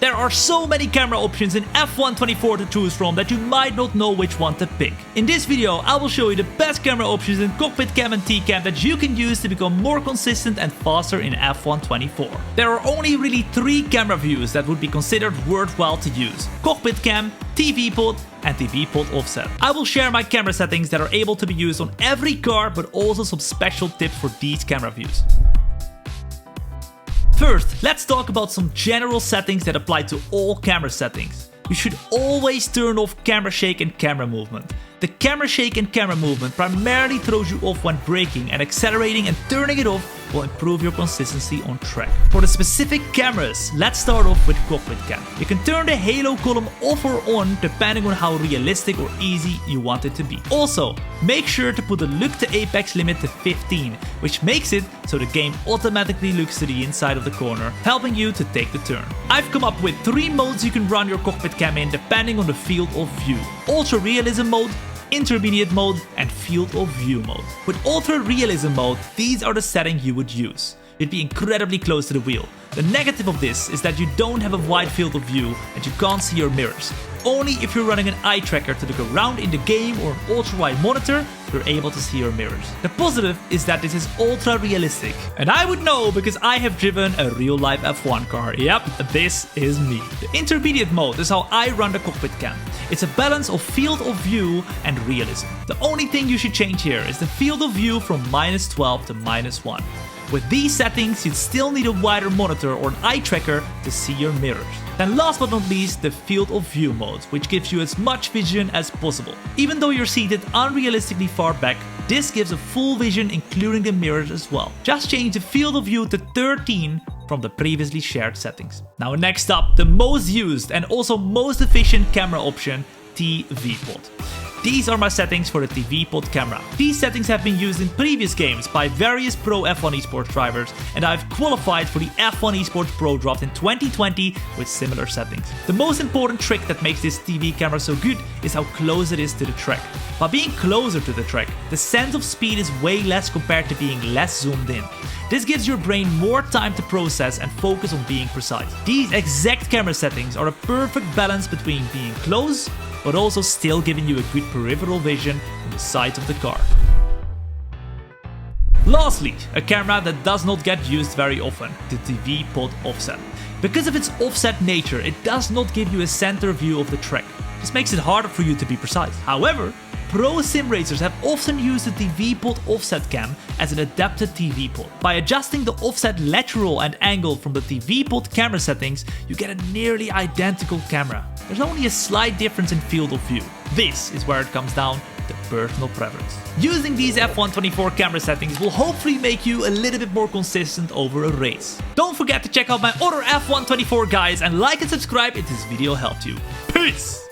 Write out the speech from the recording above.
There are so many camera options in F124 to choose from that you might not know which one to pick. In this video I will show you the best camera options in Cockpit Cam and T-Cam that you can use to become more consistent and faster in F124. There are only really 3 camera views that would be considered worthwhile to use: Cockpit Cam, TV Pod and TV Pod Offset. I will share my camera settings that are able to be used on every car, but also some special tips for these camera views. First, let's talk about some general settings that apply to all camera settings. You should always turn off camera shake and camera movement. The camera shake and camera movement primarily throws you off when braking, and accelerating and turning it off will improve your consistency on track. For the specific cameras, let's start off with Cockpit Cam. You can turn the halo column off or on depending on how realistic or easy you want it to be. Also, make sure to put the look to apex limit to 15, which makes it so the game automatically looks to the inside of the corner, helping you to take the turn. I've come up with 3 modes you can run your Cockpit Cam in depending on the field of view: Ultra Realism mode, Intermediate mode and Field of View mode. With Ultra Realism mode, these are the settings you would use. You'd be incredibly close to the wheel. The negative of this is that you don't have a wide field of view and you can't see your mirrors. Only if you're running an eye tracker to look around in the game or an ultra wide monitor, you're able to see your mirrors. The positive is that this is ultra realistic. And I would know because I have driven a real life F1 car. Yep, this is me. The intermediate mode is how I run the Cockpit Cam. It's a balance of field of view and realism. The only thing you should change here is the field of view from -12 to -1. With these settings, you'd still need a wider monitor or an eye tracker to see your mirrors. And last but not least, the field of view mode, which gives you as much vision as possible. Even though you're seated unrealistically far back, this gives a full vision including the mirrors as well. Just change the field of view to 13 from the previously shared settings. Now next up, the most used and also most efficient camera option, TV Pod. These are my settings for the TV Pod camera. These settings have been used in previous games by various pro F1 esports drivers, and I've qualified for the F1 esports pro draft in 2020 with similar settings. The most important trick that makes this TV camera so good is how close it is to the track. By being closer to the track, the sense of speed is way less compared to being less zoomed in. This gives your brain more time to process and focus on being precise. These exact camera settings are a perfect balance between being close but also still giving you a good peripheral vision on the sides of the car. Lastly, a camera that does not get used very often, the TV Pod Offset. Because of its offset nature, it does not give you a center view of the track. This makes it harder for you to be precise. However, pro sim racers have often used the TV Pod Offset Cam as an adapted TV pod. By adjusting the offset lateral and angle from the TV Pod camera settings, you get a nearly identical camera. There's only a slight difference in field of view. This is where it comes down to personal preference. Using these F124 camera settings will hopefully make you a little bit more consistent over a race. Don't forget to check out my other F124 guides and like and subscribe if this video helped you. Peace!